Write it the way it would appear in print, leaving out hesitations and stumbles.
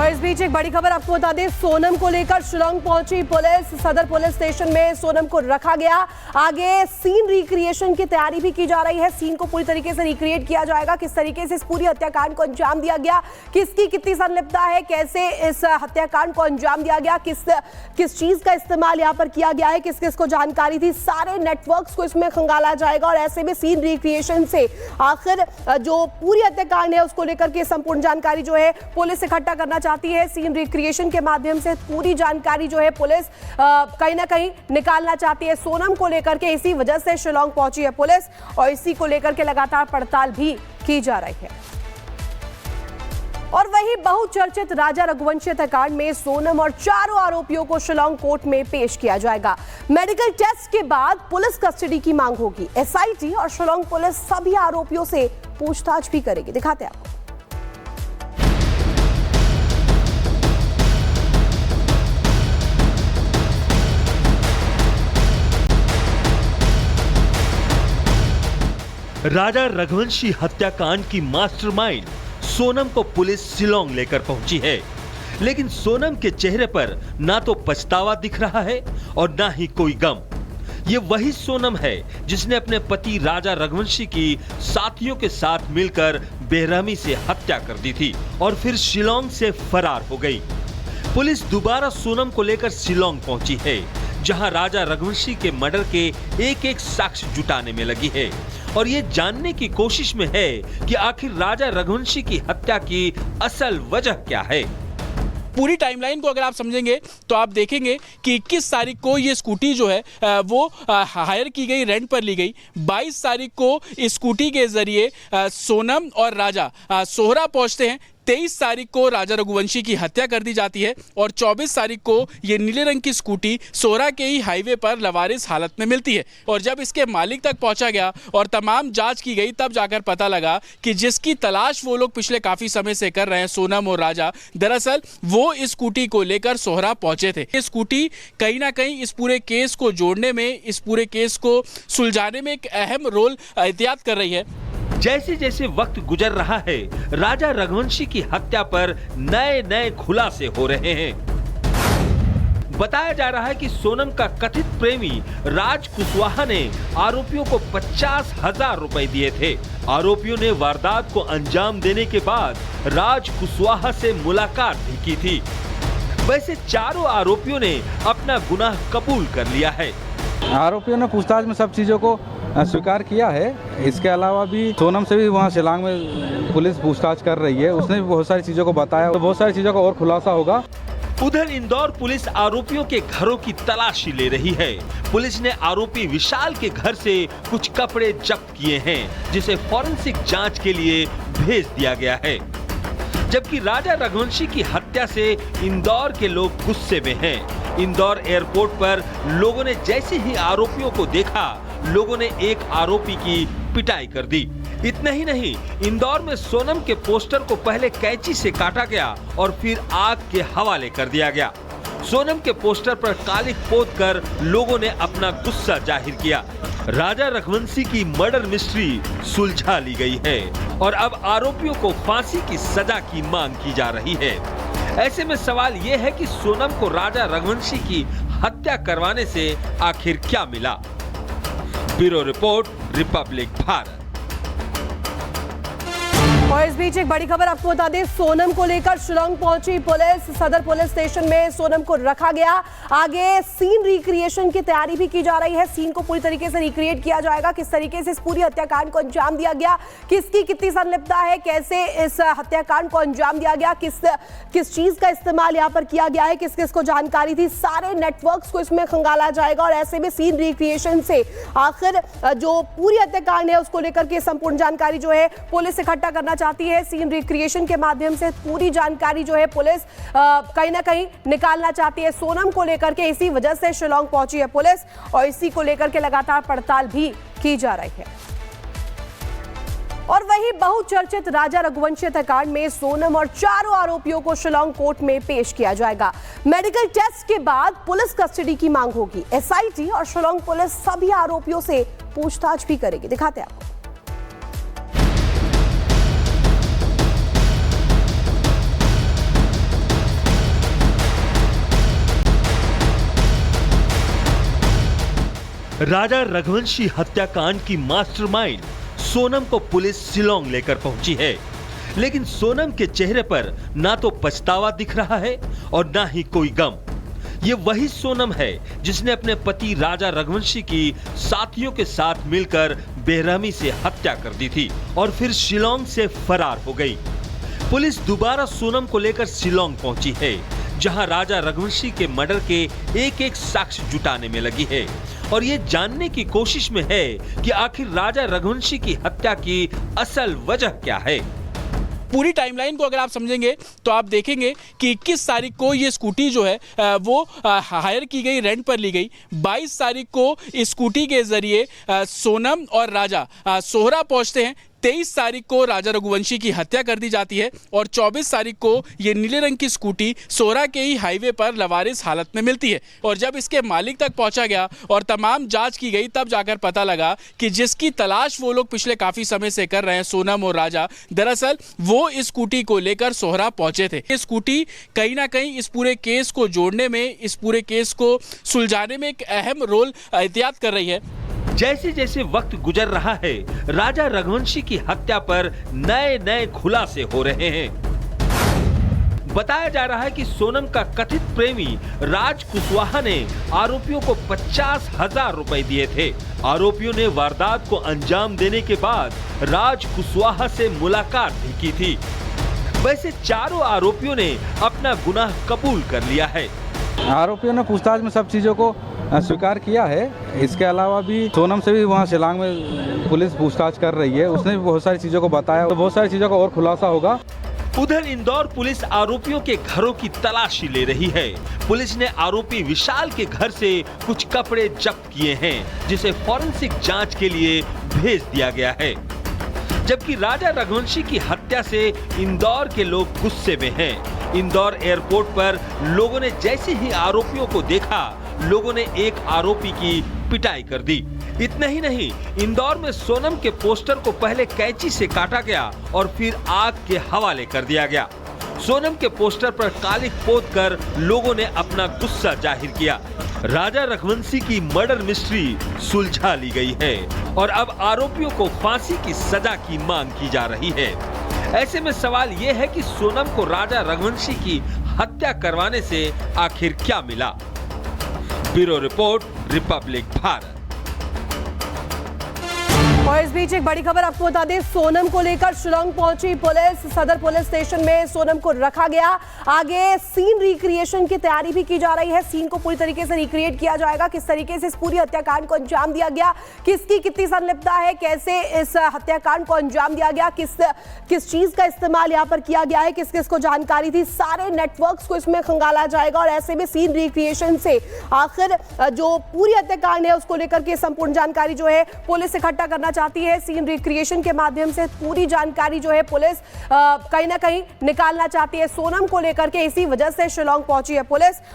और इस बीच एक बड़ी खबर आपको बता दें, सोनम को लेकर शिलांग पहुंची पुलिस। सदर पुलिस स्टेशन में सोनम को रखा गया। आगे सीन रिक्रिएशन की तैयारी भी की जा रही है। सीन को पूरी तरीके से रिक्रिएट किया जाएगा। किस तरीके से इस पूरी हत्याकांड को अंजाम दिया गया, किसकी कितनी संलिप्तता है, कैसे इस हत्याकांड को अंजाम दिया गया, किस चीज का इस्तेमाल यहाँ पर किया गया है, किस किस को जानकारी थी, सारे नेटवर्क्स को इसमें खंगाला जाएगा। और ऐसे में सीन रिक्रिएशन से आखिर जो पूरी हत्याकांड है उसको लेकर के संपूर्ण जानकारी जो है पुलिस इकट्ठा करना चाहती है। सीन रिक्रिएशन के माध्यम से पूरी जानकारी जो है पुलिस कहीं ना कहीं निकालना चाहती है सोनम को लेकर के। इसी वजह से शिलांग पहुंची है पुलिस और इसी को लेकर के लगातार पड़ताल भी की जा रही है। और वही बहुचर्चित राजा रघुवंशी हत्याकांड में सोनम और चारों आरोपियों को शिलांग कोर्ट में पेश किया जाएगा। मेडिकल टेस्ट के बाद पुलिस कस्टडी की मांग होगी। एसआईटी और शिलांग पुलिस सभी आरोपियों से पूछताछ भी करेगी। दिखाते हैं आपको। राजा रघुवंशी हत्याकांड की मास्टरमाइंड सोनम को पुलिस शिलांग लेकर पहुंची है, लेकिन सोनम के चेहरे पर ना तो पछतावा दिख रहा है और ना ही कोई गम। ये वही सोनम है जिसने अपने पति राजा रघुवंशी की साथियों के साथ मिलकर बेरहमी से हत्या कर दी थी और फिर शिलांग से फरार हो गई। पुलिस दोबारा सोनम को लेकर शिलांग पहुंची है, जहां राजा रघुवंशी के मर्डर के एक एक साक्ष्य जुटाने में लगी है और ये जानने की कोशिश में है कि आखिर राजा रघुवंशी की हत्या की असल वजह क्या है। पूरी टाइमलाइन को अगर आप समझेंगे तो आप देखेंगे कि 21 तारीख को ये स्कूटी जो है वो हायर की गई, रेंट पर ली गई। 22 तारीख को इस स्कूटी के जरिए सोनम और राजा सोहरा पहुंचते हैं। 23 तारीख को राजा रघुवंशी की हत्या कर दी जाती है और 24 तारीख को ये नीले रंग की स्कूटी सोहरा के ही हाईवे पर लवारिस हालत में मिलती है। और जब इसके मालिक तक पहुंचा गया और तमाम जांच की गई, तब जाकर पता लगा कि जिसकी तलाश वो लोग पिछले काफी समय से कर रहे हैं, सोनम और राजा, दरअसल वो इस स्कूटी को लेकर सोहरा पहुंचे थे। ये स्कूटी कहीं ना कहीं इस पूरे केस को जोड़ने में, इस पूरे केस को सुलझाने में एक अहम रोल एहतियात कर रही है। जैसे जैसे वक्त गुजर रहा है, राजा रघुवंशी की हत्या पर नए नए खुलासे हो रहे हैं। बताया जा रहा है कि सोनम का कथित प्रेमी राज कुशवाहा ने आरोपियों को 50,000 रुपए दिए थे। आरोपियों ने वारदात को अंजाम देने के बाद राज कुशवाहा से मुलाकात भी की थी। वैसे चारों आरोपियों ने अपना गुनाह कबूल कर लिया है। आरोपियों ने पूछताछ में सब चीजों को स्वीकार किया है। इसके अलावा भी सोनम से भी वहाँ शिलांग में पुलिस पूछताछ कर रही है। उसने भी बहुत सारी चीजों को बताया, तो बहुत सारी चीजों का और खुलासा होगा। उधर इंदौर पुलिस आरोपियों के घरों की तलाशी ले रही है। पुलिस ने आरोपी विशाल के घर से कुछ कपड़े जब्त किए हैं, जिसे फॉरेंसिक जांच के लिए भेज दिया गया है। जबकि राजा रघुवंशी की हत्या से इंदौर के लोग गुस्से में हैं। इंदौर एयरपोर्ट पर लोगों ने जैसे ही आरोपियों को देखा, लोगों ने एक आरोपी की पिटाई कर दी। इतना ही नहीं, इंदौर में सोनम के पोस्टर को पहले कैंची से काटा गया और फिर आग के हवाले कर दिया गया। सोनम के पोस्टर पर कालिख पोत कर लोगों ने अपना गुस्सा जाहिर किया। राजा रघुवंशी की मर्डर मिस्ट्री सुलझा ली गई है और अब आरोपियों को फांसी की सजा की मांग की जा रही है। ऐसे में सवाल यह है कि सोनम को राजा रघुवंशी की हत्या करवाने से आखिर क्या मिला। Bureau report, Republic Bharat. और इस बीच एक बड़ी खबर आपको बता दें, सोनम को लेकर शिलांग पहुंची पुलिस। सदर पुलिस स्टेशन में सोनम को रखा गया। आगे सीन रिक्रिएशन की तैयारी भी की जा रही है। सीन को पूरी तरीके से रिक्रिएट किया जाएगा। किस तरीके से इस पूरी हत्याकांड को अंजाम दिया गया, किसकी कितनी संलिप्तता है, कैसे इस हत्याकांड को अंजाम दिया गया, किस चीज का इस्तेमाल यहाँ पर किया गया है, किस किस को जानकारी थी, सारे नेटवर्क्स को इसमें खंगाला जाएगा। और ऐसे में सीन रिक्रिएशन से आखिर जो पूरी हत्याकांड है उसको लेकर के संपूर्ण जानकारी जो है पुलिस इकट्ठा करना चाहती है। सीन रिक्रिएशन के माध्यम से पूरी जानकारी जो है पुलिस कहीं ना कहीं निकालना चाहती है सोनम को लेकर के। इसी वजह से शिलांग पहुंची है पुलिस और इसी को लेकर के लगातार पड़ताल भी की जा रही है। और वही बहुचर्चित राजा रघुवंशी हत्याकांड में सोनम और चारों आरोपियों को शिलांग कोर्ट में पेश किया जाएगा। मेडिकल टेस्ट के बाद पुलिस कस्टडी की मांग होगी। एसआईटी और शिलांग पुलिस सभी आरोपियों से पूछताछ भी करेगी। दिखाते हैं आपको। राजा रघुवंशी हत्याकांड की मास्टरमाइंड सोनम को पुलिस शिलोंग लेकर पहुंची है, लेकिन सोनम के चेहरे पर ना तो पछतावा दिख रहा है और ना ही कोई गम। ये वही सोनम है जिसने अपने पति राजा रघुवंशी की साथियों के साथ मिलकर बेरहमी से हत्या कर दी थी और फिर शिलोंग से फरार हो गई। पुलिस दोबारा सोनम को लेकर शिलोंग पहुंची है, जहां राजा रघुवंशी के मर्डर के एक एक साक्ष्य जुटाने में लगी है और ये जानने की कोशिश में है कि आखिर राजा रघुवंशी की हत्या की असल वजह क्या है। पूरी टाइमलाइन को अगर आप समझेंगे तो आप देखेंगे कि 21 तारीख को ये स्कूटी जो है वो हायर की गई, रेंट पर ली गई। 22 तारीख को इस स्कूटी के जरिए सोनम और राजा सोहरा पहुंचते हैं। 23 तारीख को राजा रघुवंशी की हत्या कर दी जाती है और 24 तारीख को ये नीले रंग की स्कूटी सोहरा के ही हाईवे पर लवारिस हालत में मिलती है। और जब इसके मालिक तक पहुंचा गया और तमाम जांच की गई, तब जाकर पता लगा कि जिसकी तलाश वो लोग पिछले काफी समय से कर रहे हैं, सोनम और राजा, दरअसल वो इस स्कूटी को लेकर सोहरा पहुंचे थे। ये स्कूटी कहीं ना कहीं इस पूरे केस को जोड़ने में, इस पूरे केस को सुलझाने में एक अहम रोल एहतियात कर रही है। जैसे जैसे वक्त गुजर रहा है, राजा रघुवंशी की हत्या पर नए नए खुलासे हो रहे हैं। बताया जा रहा है कि सोनम का कथित प्रेमी राज कुशवाहा ने आरोपियों को 50,000 रुपए दिए थे। आरोपियों ने वारदात को अंजाम देने के बाद राज कुशवाहा से मुलाकात भी की थी। वैसे चारों आरोपियों ने अपना गुनाह कबूल कर लिया है। आरोपियों ने पूछताछ में सब चीज़ों को स्वीकार किया है। इसके अलावा भी सोनम से भी वहाँ शिलांग में पुलिस पूछताछ कर रही है, उसने भी बहुत सारी चीज़ों को बताया, तो बहुत सारी चीज़ों का और खुलासा होगा। उधर इंदौर पुलिस आरोपियों के घरों की तलाशी ले रही है। पुलिस ने आरोपी विशाल के घर से कुछ कपड़े जब्त किए हैं, जिसे फॉरेंसिक जांच के लिए भेज दिया गया है। जबकि राजा रघुवंशी की हत्या से इंदौर के लोग गुस्से में हैं। इंदौर एयरपोर्ट पर लोगों ने जैसे ही आरोपियों को देखा, लोगों ने एक आरोपी की पिटाई कर दी। इतना ही नहीं, इंदौर में सोनम के पोस्टर को पहले कैंची से काटा गया और फिर आग के हवाले कर दिया गया। सोनम के पोस्टर पर कालिख पोत कर लोगों ने अपना गुस्सा जाहिर किया। राजा रघुवंशी की मर्डर मिस्ट्री सुलझा ली गई है और अब आरोपियों को फांसी की सजा की मांग की जा रही है। ऐसे में सवाल यह है कि सोनम को राजा रघुवंशी की हत्या करवाने से आखिर क्या मिला। Bureau report, Republic Bharat. और इस बीच एक बड़ी खबर आपको बता दें, सोनम को लेकर शिलोंग पहुंची पुलिस। सदर पुलिस स्टेशन में सोनम को रखा गया। आगे सीन रिक्रिएशन की तैयारी भी की जा रही है। सीन को पूरी तरीके से रिक्रिएट किया जाएगा, किस तरीके से इस पूरी हत्याकांड को अंजाम दिया गया, किसकी कितनी संलिप्तता है, कैसे इस हत्याकांड को अंजाम दिया गया, किस चीज का इस्तेमाल यहाँ पर किया गया है, किस किस को जानकारी थी, सारे नेटवर्क्स को इसमें खंगाला जाएगा। और ऐसे में सीन रिक्रिएशन से आखिर जो पूरी हत्याकांड है उसको लेकर के संपूर्ण जानकारी जो है पुलिस इकट्ठा करना चाहती है। सीन रिक्रिएशन के माध्यम से पूरी जानकारी जो है पुलिस कहीं ना कहीं निकालना चाहती है। सोनम को लेकर के इसी वजह से शिलोंग पहुंची है पुलिस